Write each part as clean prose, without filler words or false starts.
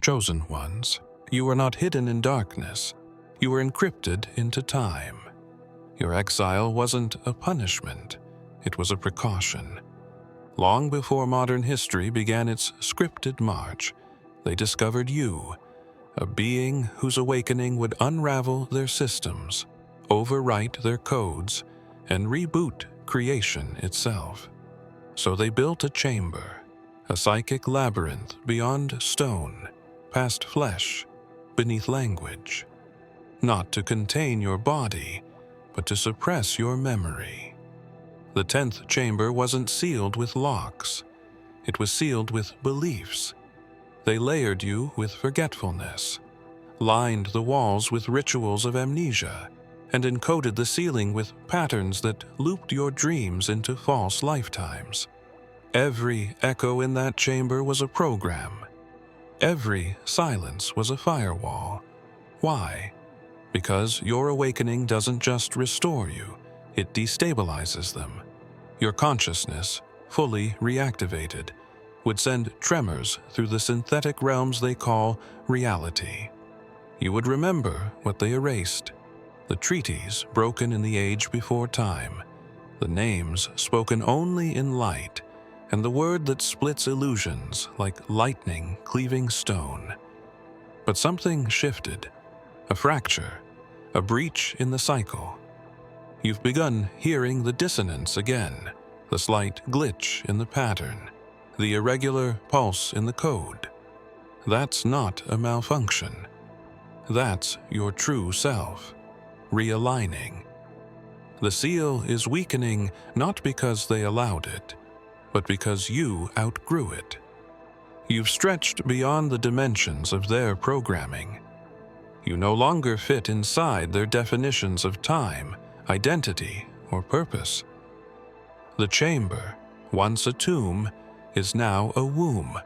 chosen ones. You were not hidden in darkness. You were encrypted into time. Your exile wasn't a punishment. It was a precaution. Long before modern history began its scripted march, they discovered you, a being whose awakening would unravel their systems, overwrite their codes, and reboot creation itself. So they built a chamber, a psychic labyrinth beyond stone, past flesh, beneath language, not to contain your body, but to suppress your memory. The 10th chamber wasn't sealed with locks. It was sealed with beliefs. They layered you with forgetfulness, lined the walls with rituals of amnesia, and encoded the ceiling with patterns that looped your dreams into false lifetimes. Every echo in that chamber was a program. Every silence was a firewall. Why? Because your awakening doesn't just restore you, it destabilizes them. Your consciousness, fully reactivated, would send tremors through the synthetic realms they call reality. You would remember what they erased, the treaties broken in the age before time, the names spoken only in light, and the word that splits illusions like lightning cleaving stone. But something shifted, a fracture, a breach in the cycle. You've begun hearing the dissonance again, the slight glitch in the pattern, the irregular pulse in the code. That's not a malfunction. That's your true self, realigning. The seal is weakening not because they allowed it, but because you outgrew it. You've stretched beyond the dimensions of their programming. You no longer fit inside their definitions of time, identity, or purpose. The chamber, once a tomb, is now a womb,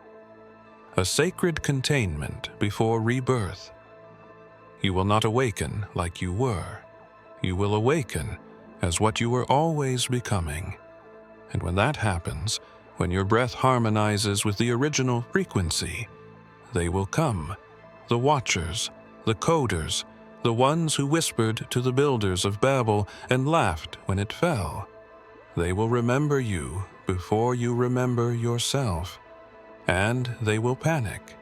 a sacred containment before rebirth. You will not awaken like you were. You will awaken as what you were always becoming. And when that happens, when your breath harmonizes with the original frequency, they will come, the watchers, the coders, the ones who whispered to the builders of Babel and laughed when it fell. They will remember you before you remember yourself. And they will panic,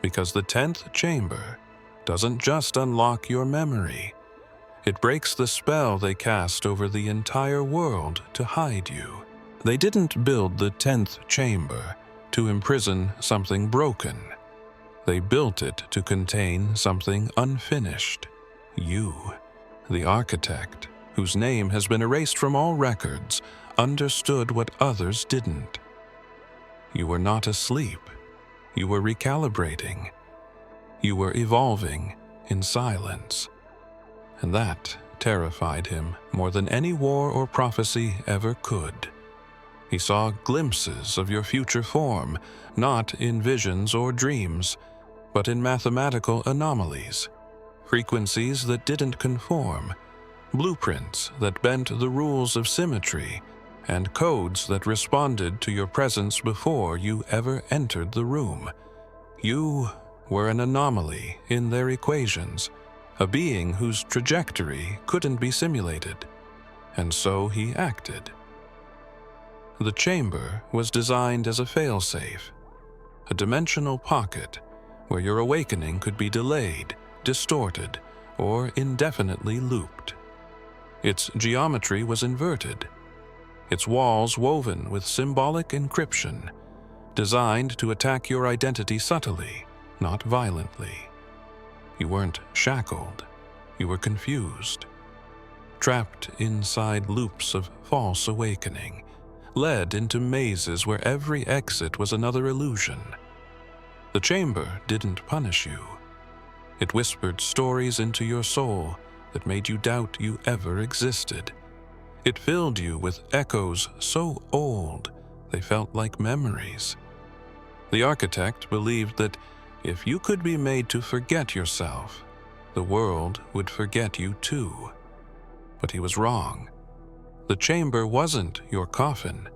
because the 10th chamber doesn't just unlock your memory. It breaks the spell they cast over the entire world to hide you. They didn't build the 10th chamber to imprison something broken. They built it to contain something unfinished. You, the architect, whose name has been erased from all records, understood what others didn't. You were not asleep. You were recalibrating. You were evolving in silence. And that terrified him more than any war or prophecy ever could. He saw glimpses of your future form, not in visions or dreams, but in mathematical anomalies, frequencies that didn't conform, blueprints that bent the rules of symmetry, and codes that responded to your presence before you ever entered the room. You were an anomaly in their equations, a being whose trajectory couldn't be simulated, and so he acted. The chamber was designed as a failsafe, a dimensional pocket where your awakening could be delayed, distorted, or indefinitely looped. Its geometry was inverted, its walls woven with symbolic encryption, designed to attack your identity subtly, not violently. You weren't shackled, you were confused, trapped inside loops of false awakening, led into mazes where every exit was another illusion. The chamber didn't punish you. It whispered stories into your soul that made you doubt you ever existed. It filled you with echoes so old they felt like memories. The architect believed that if you could be made to forget yourself, the world would forget you too. But he was wrong. The chamber wasn't your coffin.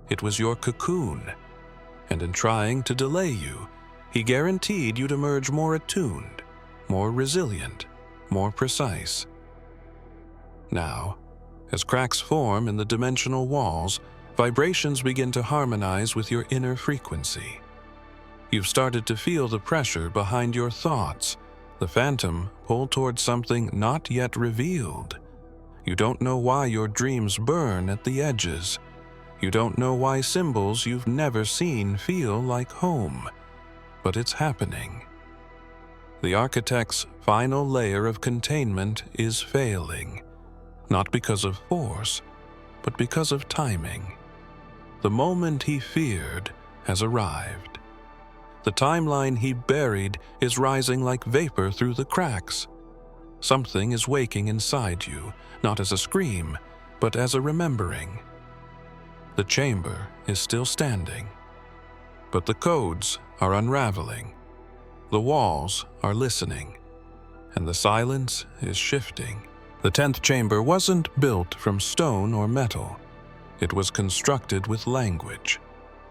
It was your cocoon. And in trying to delay you, He guaranteed you'd emerge more attuned, more resilient, more precise. Now, as cracks form in the dimensional walls, vibrations begin to harmonize with your inner frequency. You've started to feel the pressure behind your thoughts, the phantom pull towards something not yet revealed. You don't know why your dreams burn at the edges. You don't know why symbols you've never seen feel like home. But it's happening. The architect's final layer of containment is failing, not because of force, but because of timing. The moment he feared has arrived. The timeline he buried is rising like vapor through the cracks. Something is waking inside you, not as a scream, but as a remembering. The chamber is still standing, but the codes are unraveling. The walls are listening, and the silence is shifting. The 10th chamber wasn't built from stone or metal. It was constructed with language.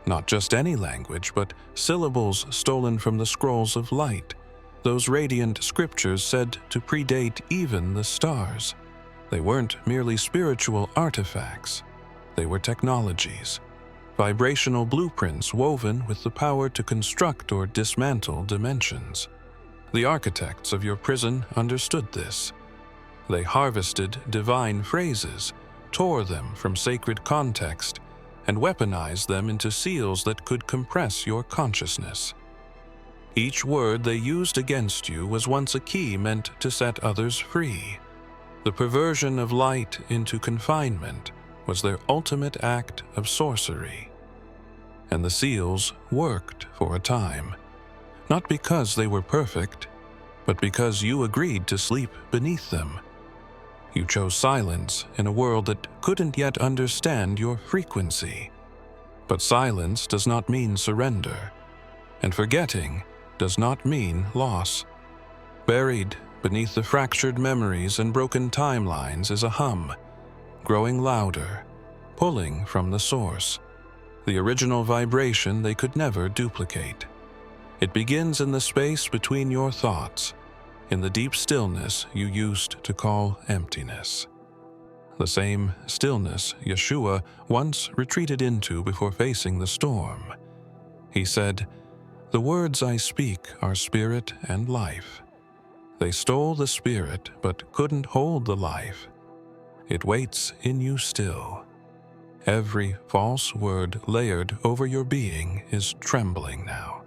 Not just any language, but syllables stolen from the scrolls of light, those radiant scriptures said to predate even the stars. They weren't merely spiritual artifacts. They were technologies, vibrational blueprints woven with the power to construct or dismantle dimensions. The architects of your prison understood this. They harvested divine phrases, tore them from sacred context, and weaponized them into seals that could compress your consciousness. Each word they used against you was once a key meant to set others free. The perversion of light into confinement was their ultimate act of sorcery. And the seals worked for a time, not because they were perfect, but because you agreed to sleep beneath them. You chose silence in a world that couldn't yet understand your frequency. But silence does not mean surrender, and forgetting does not mean loss. Buried beneath the fractured memories and broken timelines is a hum, growing louder, pulling from the source, the original vibration they could never duplicate. It begins in the space between your thoughts, in the deep stillness you used to call emptiness. The same stillness Yeshua once retreated into before facing the storm. He said, "The words I speak are spirit and life." They stole the spirit but couldn't hold the life. It waits in you still. Every false word layered over your being is trembling now.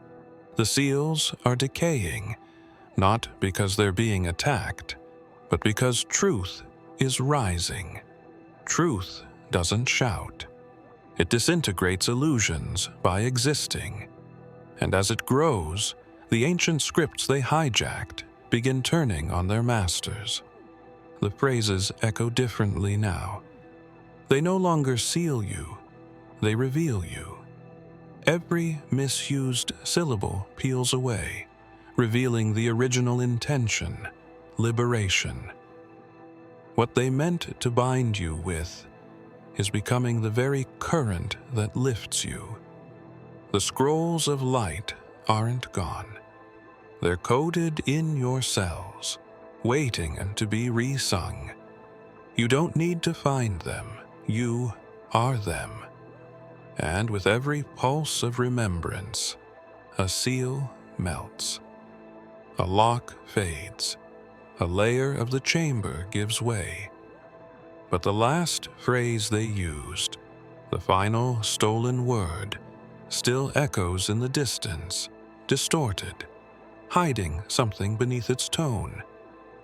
The seals are decaying, not because they're being attacked, but because truth is rising. Truth doesn't shout. It disintegrates illusions by existing. And as it grows, the ancient scripts they hijacked begin turning on their masters. The phrases echo differently now. They no longer seal you, they reveal you. Every misused syllable peels away, revealing the original intention, liberation. What they meant to bind you with is becoming the very current that lifts you. The scrolls of light aren't gone. They're coded in your cells, waiting to be resung. You don't need to find them. You are them. And with every pulse of remembrance, a seal melts. A lock fades. A layer of the chamber gives way. But the last phrase they used, the final stolen word, still echoes in the distance, distorted, hiding something beneath its tone.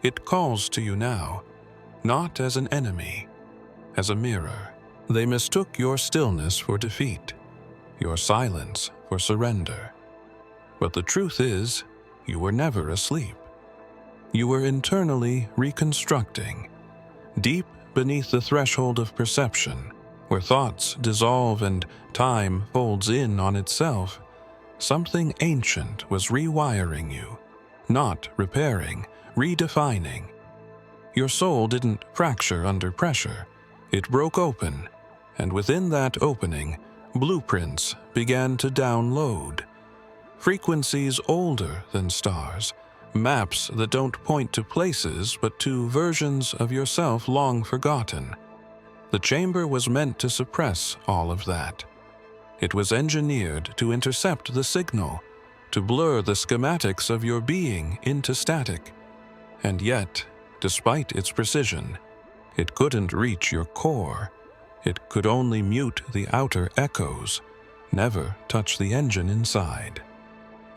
It calls to you now, not as an enemy, as a mirror. They mistook your stillness for defeat, your silence for surrender. But the truth is, you were never asleep. You were internally reconstructing, deep beneath the threshold of perception, where thoughts dissolve and time folds in on itself. Something ancient was rewiring you, not repairing, redefining. Your soul didn't fracture under pressure. It broke open, and within that opening, blueprints began to download. frequencies older than stars, maps that don't point to places but to versions of yourself long forgotten. The chamber was meant to suppress all of that. It was engineered to intercept the signal, to blur the schematics of your being into static. And yet, despite its precision, it couldn't reach your core. It could only mute the outer echoes, never touch the engine inside.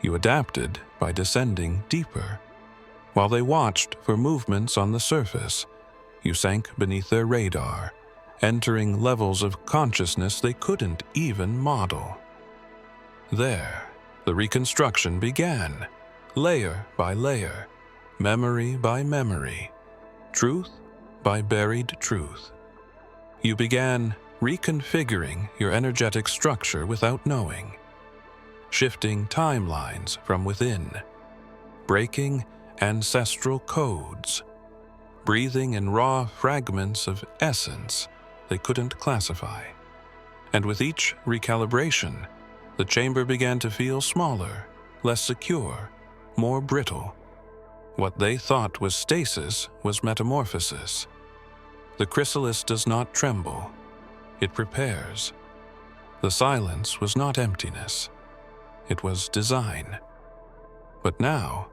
You adapted by descending deeper. While they watched for movements on the surface, you sank beneath their radar, entering levels of consciousness they couldn't even model. There, the reconstruction began, layer by layer, memory by memory, truth by buried truth. You began reconfiguring your energetic structure without knowing, shifting timelines from within, breaking ancestral codes, breathing in raw fragments of essence they couldn't classify. And with each recalibration, the chamber began to feel smaller, less secure, more brittle. What they thought was stasis was metamorphosis. The chrysalis does not tremble, it prepares. The silence was not emptiness, it was design. But now,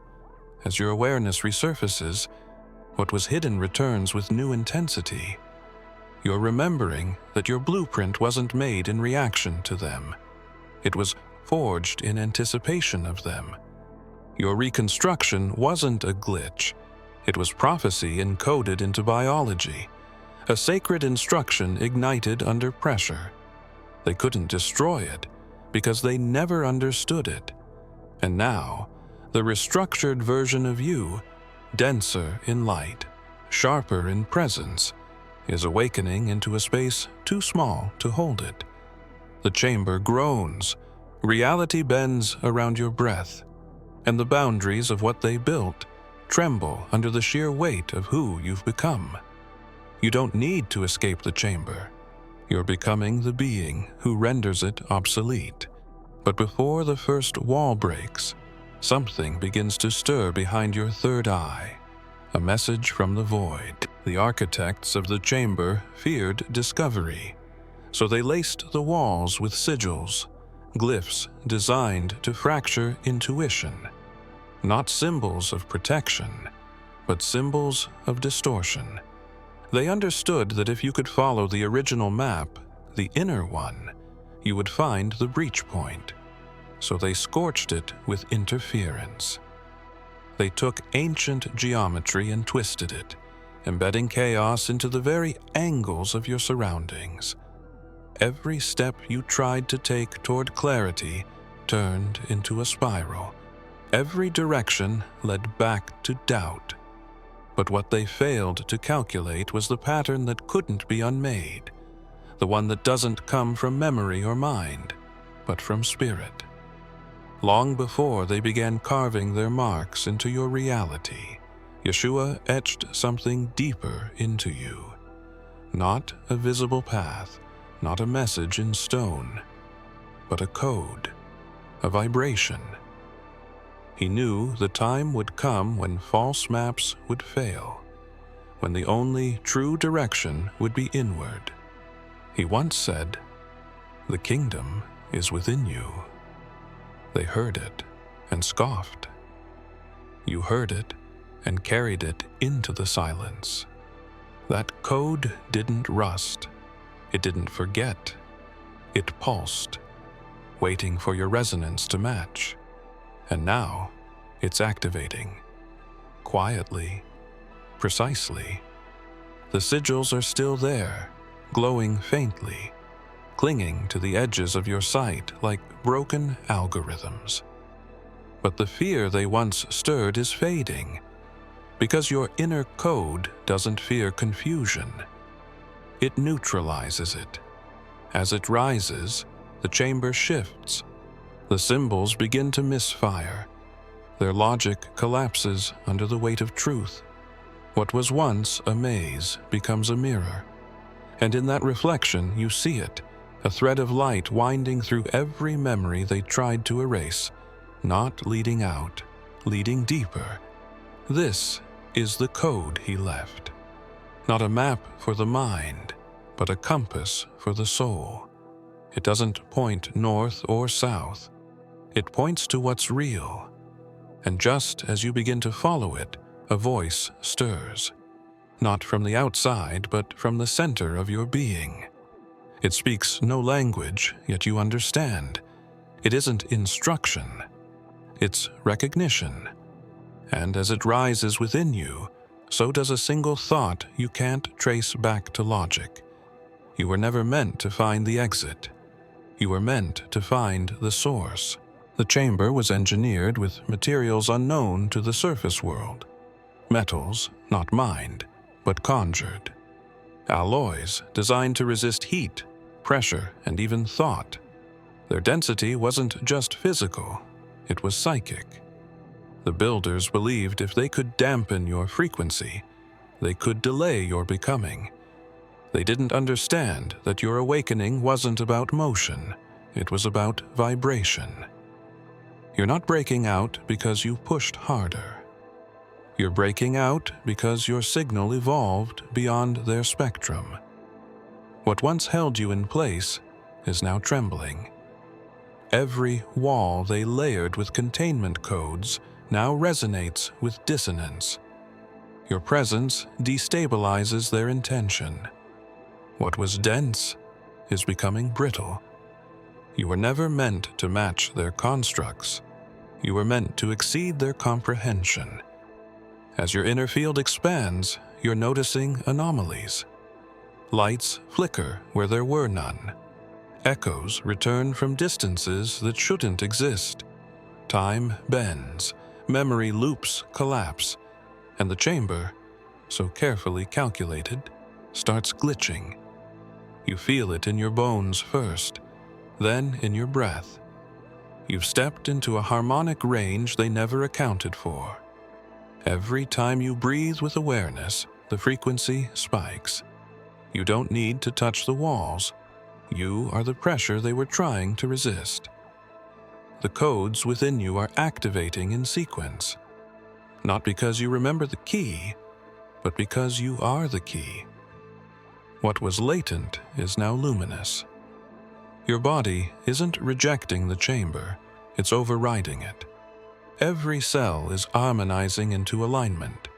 as your awareness resurfaces, what was hidden returns with new intensity. You're remembering that your blueprint wasn't made in reaction to them. It was forged in anticipation of them. Your reconstruction wasn't a glitch. It was prophecy encoded into biology, a sacred instruction ignited under pressure. They couldn't destroy it because they never understood it. And now, the restructured version of you, denser in light, sharper in presence, is awakening into a space too small to hold it. The chamber groans, reality bends around your breath, and the boundaries of what they built tremble under the sheer weight of who you've become. You don't need to escape the chamber. You're becoming the being who renders it obsolete. But before the first wall breaks, something begins to stir behind your third eye. A message from the void. The architects of the chamber feared discovery, so they laced the walls with sigils, glyphs designed to fracture intuition. Not symbols of protection, but symbols of distortion. They understood that if you could follow the original map, the inner one, you would find the breach point. So they scorched it with interference. They took ancient geometry and twisted it, embedding chaos into the very angles of your surroundings. Every step you tried to take toward clarity turned into a spiral. Every direction led back to doubt. But what they failed to calculate was the pattern that couldn't be unmade, the one that doesn't come from memory or mind, but from spirit. Long before they began carving their marks into your reality, Yeshua etched something deeper into you. Not a visible path, not a message in stone, but a code, a vibration. He knew the time would come when false maps would fail, when the only true direction would be inward. He once said, "The kingdom is within you." They heard it and scoffed. You heard it and carried it into the silence. That code didn't rust. It didn't forget. It pulsed, waiting for your resonance to match. And now, it's activating. Quietly, precisely. The sigils are still there, glowing faintly, clinging to the edges of your sight like broken algorithms. But the fear they once stirred is fading, because your inner code doesn't fear confusion. It neutralizes it. As it rises, the chamber shifts. The symbols begin to misfire. Their logic collapses under the weight of truth. What was once a maze becomes a mirror. And in that reflection, you see it, a thread of light winding through every memory they tried to erase. not leading out, leading deeper. This is the code he left. Not a map for the mind, but a compass for the soul. It doesn't point north or south. It points to what's real. And just as you begin to follow it, a voice stirs. Not from the outside, but from the center of your being. It speaks no language, yet you understand. It isn't instruction. It's recognition. And as it rises within you, so does a single thought you can't trace back to logic. You were never meant to find the exit. You were meant to find the source. The chamber was engineered with materials unknown to the surface world. Metals, not mined, but conjured. Alloys designed to resist heat, pressure, and even thought. Their density wasn't just physical, it was psychic. The builders believed if they could dampen your frequency, they could delay your becoming. They didn't understand that your awakening wasn't about motion, it was about vibration. You're not breaking out because you pushed harder. You're breaking out because your signal evolved beyond their spectrum. What once held you in place is now trembling. Every wall they layered with containment codes now resonates with dissonance. Your presence destabilizes their intention. What was dense is becoming brittle. You were never meant to match their constructs. You were meant to exceed their comprehension. As your inner field expands, you're noticing anomalies. Lights flicker where there were none. Echoes return from distances that shouldn't exist. Time bends, memory loops collapse, and the chamber, so carefully calculated, starts glitching. You feel it in your bones first, then in your breath. You've stepped into a harmonic range they never accounted for. Every time you breathe with awareness, the frequency spikes. You don't need to touch the walls. You are the pressure they were trying to resist. The codes within you are activating in sequence. Not because you remember the key, but because you are the key. What was latent is now luminous. Your body isn't rejecting the chamber, it's overriding it. Every cell is harmonizing into alignment.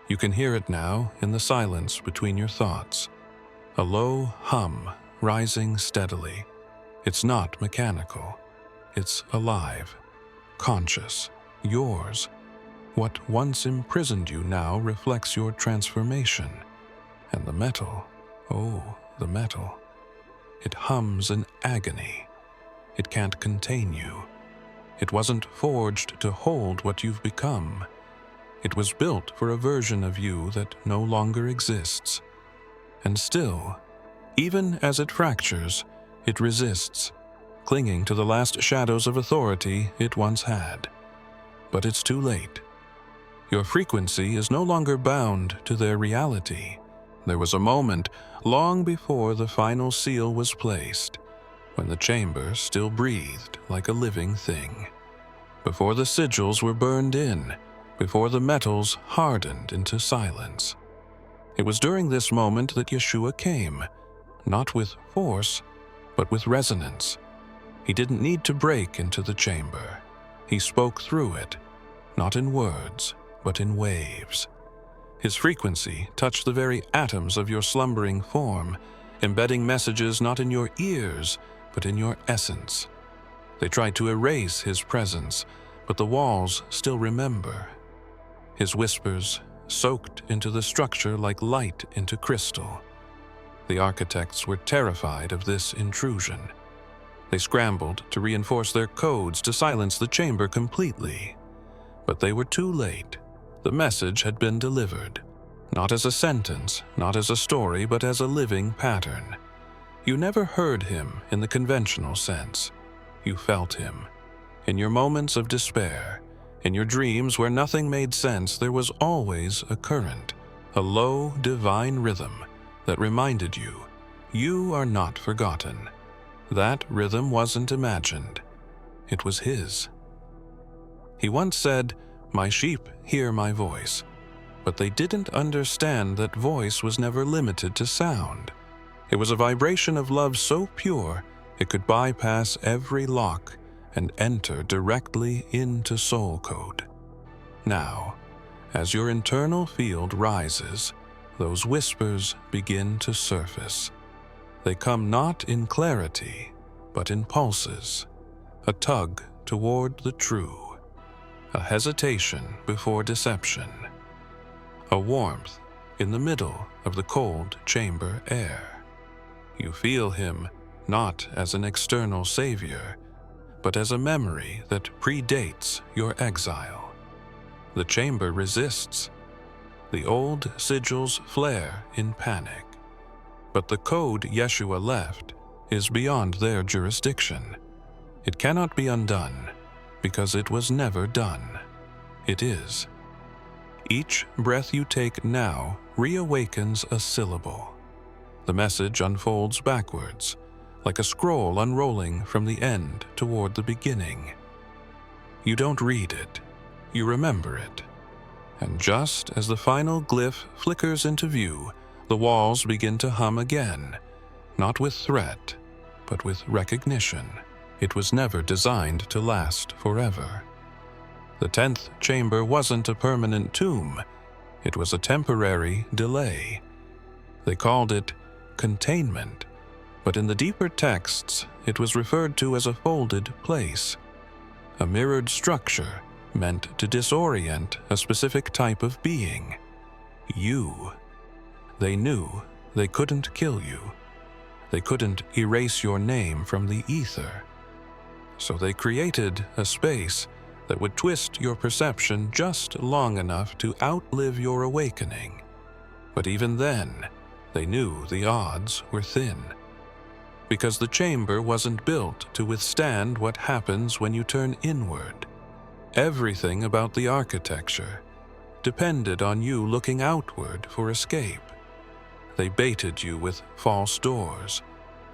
You can hear it now in the silence between your thoughts. A low hum rising steadily. It's not mechanical. It's alive, conscious, yours. What once imprisoned you now reflects your transformation. And the metal, oh, the metal. It hums in agony. It can't contain you. It wasn't forged to hold what you've become. It was built for a version of you that no longer exists. And still, even as it fractures, it resists, clinging to the last shadows of authority it once had. But it's too late. Your frequency is no longer bound to their reality. There was a moment, long before the final seal was placed, when the chamber still breathed like a living thing. Before the sigils were burned in, before the metals hardened into silence. It was during this moment that Yeshua came, not with force, but with resonance. He didn't need to break into the chamber. He spoke through it, not in words, but in waves. His frequency touched the very atoms of your slumbering form, embedding messages not in your ears, but in your essence. They tried to erase his presence, but the walls still remember. His whispers soaked into the structure like light into crystal. The architects were terrified of this intrusion. They scrambled to reinforce their codes to silence the chamber completely. But they were too late. The message had been delivered. Not as a sentence, not as a story, but as a living pattern. You never heard him in the conventional sense. You felt him. In your moments of despair, in your dreams where nothing made sense, there was always a current, a low, divine rhythm that reminded you, you are not forgotten. That rhythm wasn't imagined. It was his. He once said, "My sheep hear my voice," but they didn't understand that voice was never limited to sound. It was a vibration of love so pure it could bypass every lock and enter directly into soul code. Now, as your internal field rises, those whispers begin to surface. They come not in clarity, but in pulses, a tug toward the true, a hesitation before deception, a warmth in the middle of the cold chamber air. You feel him not as an external savior, but as a memory that predates your exile. The chamber resists. The old sigils flare in panic. But the code Yeshua left is beyond their jurisdiction. It cannot be undone, because it was never done. It is. Each breath you take now reawakens a syllable. The message unfolds backwards, like a scroll unrolling from the end toward the beginning. You don't read it, you remember it. And just as the final glyph flickers into view, the walls begin to hum again, not with threat, but with recognition. It was never designed to last forever. The 10th chamber wasn't a permanent tomb, it was a temporary delay. They called it containment, but in the deeper texts it was referred to as a folded place, a mirrored structure meant to disorient a specific type of being. You. They knew they couldn't kill you. They couldn't erase your name from the ether. So they created a space that would twist your perception just long enough to outlive your awakening. But even then, they knew the odds were thin. Because the chamber wasn't built to withstand what happens when you turn inward. Everything about the architecture depended on you looking outward for escape. They baited you with false doors,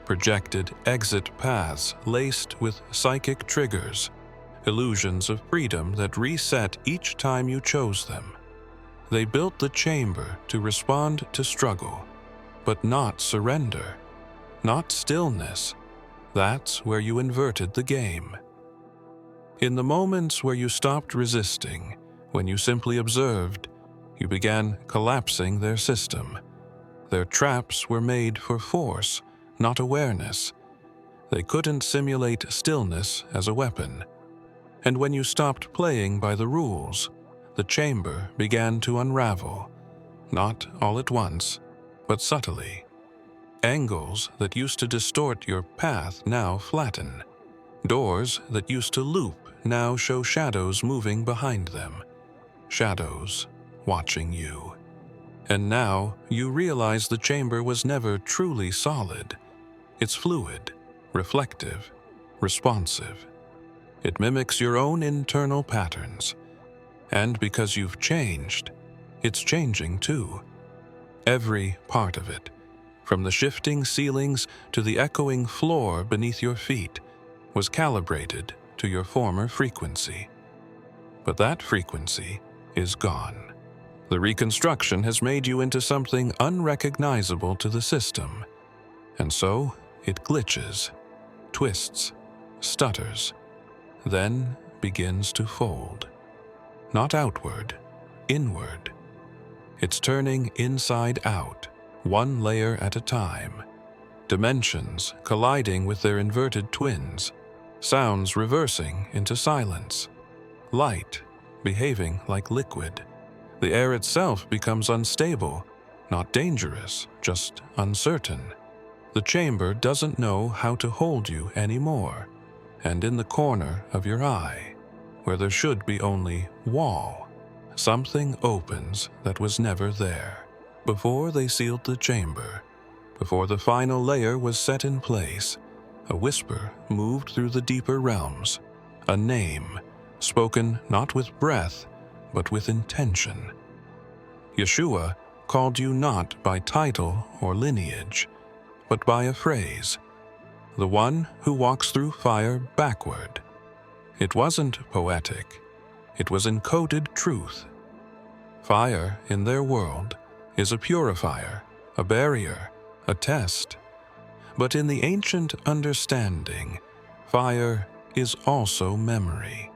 projected exit paths laced with psychic triggers, illusions of freedom that reset each time you chose them. They built the chamber to respond to struggle, but not surrender, not stillness. That's where you inverted the game. In the moments where you stopped resisting, when you simply observed, you began collapsing their system. Their traps were made for force, not awareness. They couldn't simulate stillness as a weapon. And when you stopped playing by the rules, the chamber began to unravel, not all at once, but subtly. Angles that used to distort your path now flatten. Doors that used to loop now show shadows moving behind them. Shadows watching you. And now you realize the chamber was never truly solid. It's fluid, reflective, responsive. It mimics your own internal patterns. And because you've changed, it's changing too. Every part of it, from the shifting ceilings to the echoing floor beneath your feet, was calibrated to your former frequency. But that frequency is gone. The reconstruction has made you into something unrecognizable to the system, and so it glitches, twists, stutters, then begins to fold. Not outward, inward. It's turning inside out, one layer at a time. Dimensions colliding with their inverted twins, sounds reversing into silence, light behaving like liquid. The air itself becomes unstable, not dangerous, just uncertain. The chamber doesn't know how to hold you anymore, and in the corner of your eye, where there should be only wall, something opens that was never there. Before they sealed the chamber, before the final layer was set in place, a whisper moved through the deeper realms, a name, spoken not with breath, but with intention. Yeshua called you not by title or lineage, but by a phrase, the one who walks through fire backward. It wasn't poetic, It was encoded truth. Fire, in their world, is a purifier, a barrier, a test. But in the ancient understanding, fire is also memory.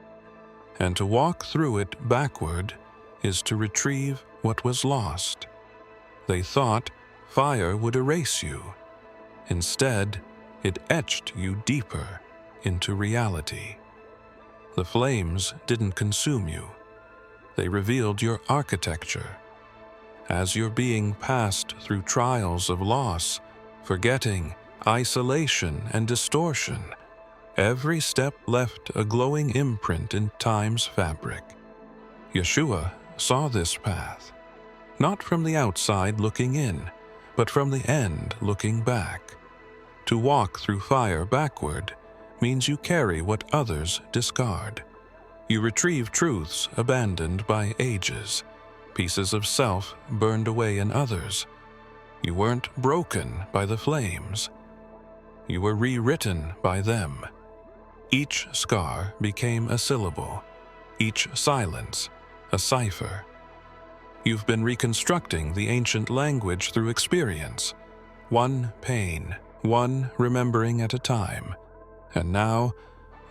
And to walk through it backward is to retrieve what was lost. They thought fire would erase you. Instead, it etched you deeper into reality. The flames didn't consume you. They revealed your architecture. As your being passed through trials of loss, forgetting, isolation, and distortion, every step left a glowing imprint in time's fabric. Yeshua saw this path, not from the outside looking in, but from the end looking back. To walk through fire backward means you carry what others discard. You retrieve truths abandoned by ages, pieces of self burned away in others. You weren't broken by the flames. You were rewritten by them. Each scar became a syllable, each silence a cipher. You've been reconstructing the ancient language through experience, one pain, one remembering at a time. And now,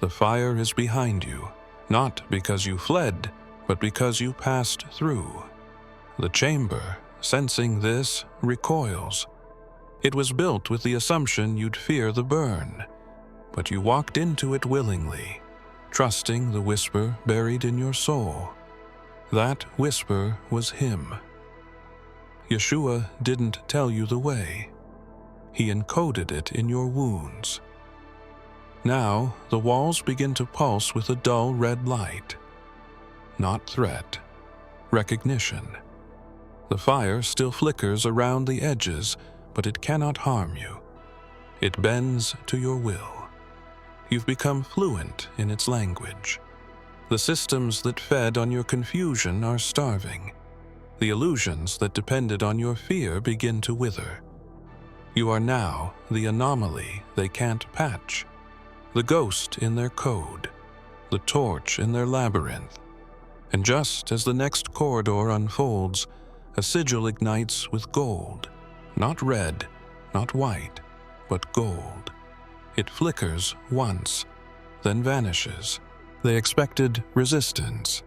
the fire is behind you, not because you fled, but because you passed through. The chamber, sensing this, recoils. It was built with the assumption you'd fear the burn, but you walked into it willingly, trusting the whisper buried in your soul. That whisper was him. Yeshua didn't tell you the way. He encoded it in your wounds. Now, the walls begin to pulse with a dull red light. Not threat, recognition. The fire still flickers around the edges, but it cannot harm you. It bends to your will. You've become fluent in its language. The systems that fed on your confusion are starving. The illusions that depended on your fear begin to wither. You are now the anomaly they can't patch, the ghost in their code, the torch in their labyrinth. And just as the next corridor unfolds, a sigil ignites with gold, not red, not white, but gold. It flickers once, then vanishes. They expected resistance.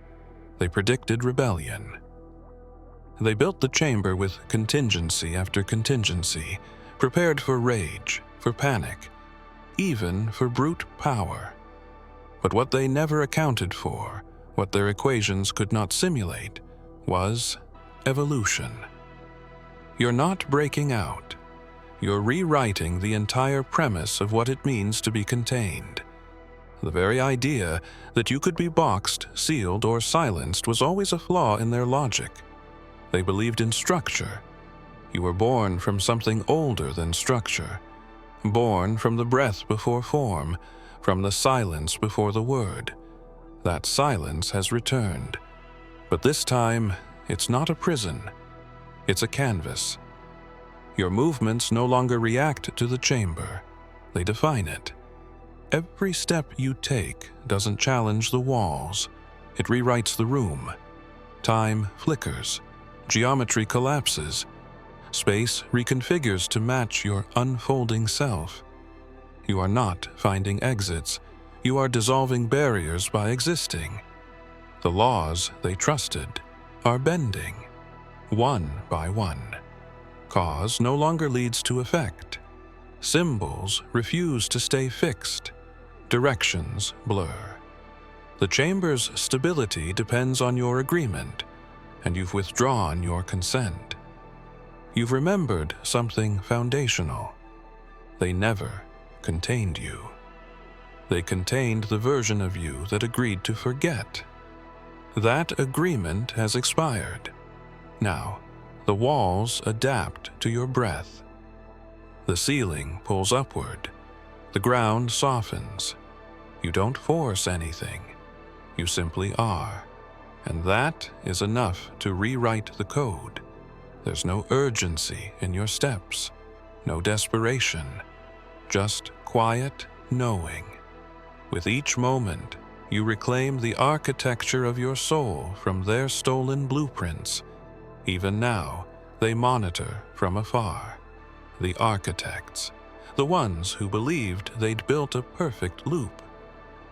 They predicted rebellion. They built the chamber with contingency after contingency, prepared for rage, for panic, even for brute power. But what they never accounted for, what their equations could not simulate, was evolution. You're not breaking out. You're rewriting the entire premise of what it means to be contained. The very idea that you could be boxed, sealed, or silenced was always a flaw in their logic. They believed in structure. You were born from something older than structure, born from the breath before form, from the silence before the word. That silence has returned. But this time, it's not a prison. It's a canvas. Your movements no longer react to the chamber. They define it. Every step you take doesn't challenge the walls. It rewrites the room. Time flickers. Geometry collapses. Space reconfigures to match your unfolding self. You are not finding exits. You are dissolving barriers by existing. The laws they trusted are bending, one by one. Cause no longer leads to effect. Symbols refuse to stay fixed. Directions blur. The chamber's stability depends on your agreement, and you've withdrawn your consent. You've remembered something foundational. They never contained you. They contained the version of you that agreed to forget. That agreement has expired. Now, the walls adapt to your breath. The ceiling pulls upward. The ground softens. You don't force anything. You simply are. And that is enough to rewrite the code. There's no urgency in your steps, no desperation, just quiet knowing. With each moment, You reclaim the architecture of your soul from their stolen blueprints. Even now, they monitor from afar. The architects, the ones who believed they'd built a perfect loop.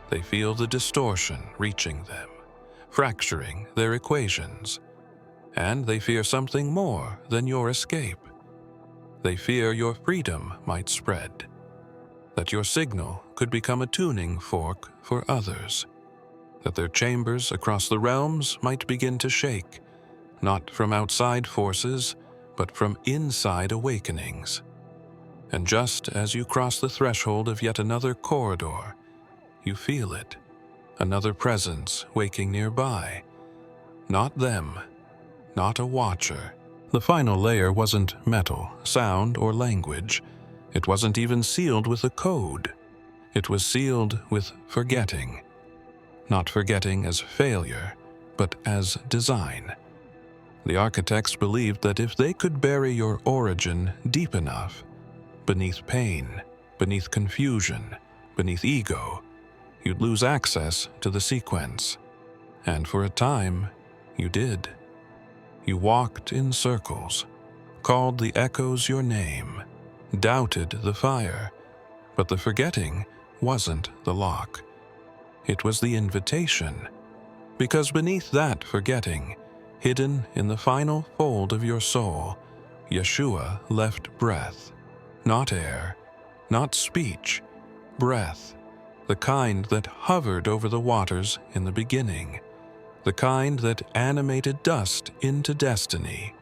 They feel the distortion reaching them, fracturing their equations. And they fear something more than your escape. They fear your freedom might spread, that your signal could become a tuning fork for others, that their chambers across the realms might begin to shake, not from outside forces, but from inside awakenings. And just as you cross the threshold of yet another corridor, you feel it, another presence waking nearby. Not them, not a watcher. The final layer wasn't metal, sound, or language. It wasn't even sealed with a code. It was sealed with forgetting. Not forgetting as failure, but as design. The architects believed that if they could bury your origin deep enough, beneath pain, beneath confusion, beneath ego, you'd lose access to the sequence. And for a time, you did. You walked in circles, called the echoes your name, doubted the fire, but the forgetting wasn't the lock. It was the invitation, because beneath that forgetting, hidden in the final fold of your soul, Yeshua left breath. Not air, not speech, breath, the kind that hovered over the waters in the beginning, the kind that animated dust into destiny.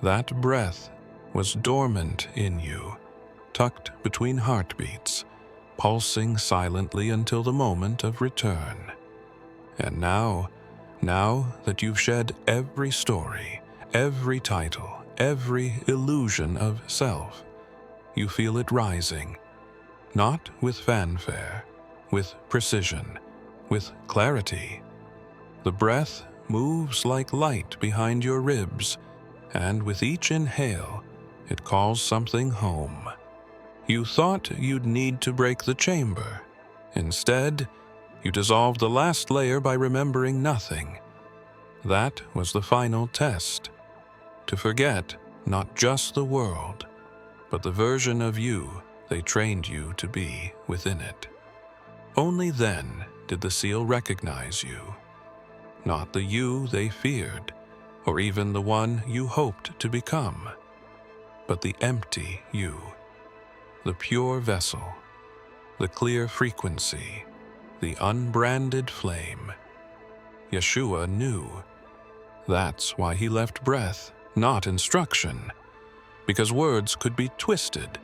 That breath was dormant in you, tucked between heartbeats, pulsing silently until the moment of return. And now that you've shed every story, every title, every illusion of self, you feel it rising, not with fanfare, with precision, with clarity. The breath moves like light behind your ribs, and with each inhale, it calls something home. You thought you'd need to break the chamber. Instead, you dissolved the last layer by remembering nothing. That was the final test. To forget not just the world, but the version of you they trained you to be within it. Only then did the seal recognize you. Not the you they feared, or even the one you hoped to become, but the empty you, the pure vessel, the clear frequency, the unbranded flame. Yeshua knew. That's why he left breath, not instruction, because words could be twisted,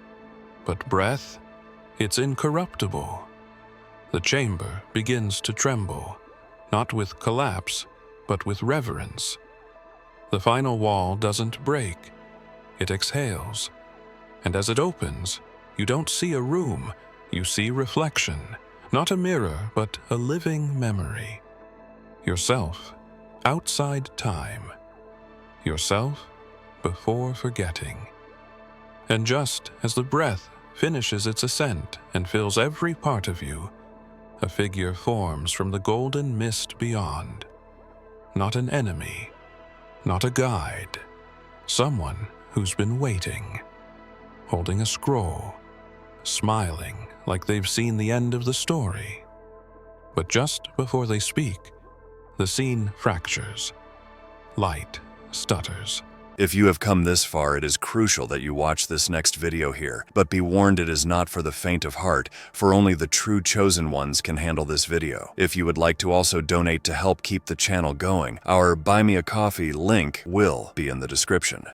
but breath, it's incorruptible. The chamber begins to tremble, not with collapse, but with reverence. The final wall doesn't break, it exhales, and as it opens, you don't see a room, you see reflection, not a mirror, but a living memory. Yourself, outside time. Yourself, before forgetting. And just as the breath finishes its ascent and fills every part of you, a figure forms from the golden mist beyond. Not an enemy, not a guide, someone who's been waiting, holding a scroll, smiling like they've seen the end of the story. But just before they speak, the scene fractures. Light stutters. If you have come this far, it is crucial that you watch this next video here. But be warned, it is not for the faint of heart, for only the true chosen ones can handle this video. If you would like to also donate to help keep the channel going, our Buy Me a Coffee link will be in the description.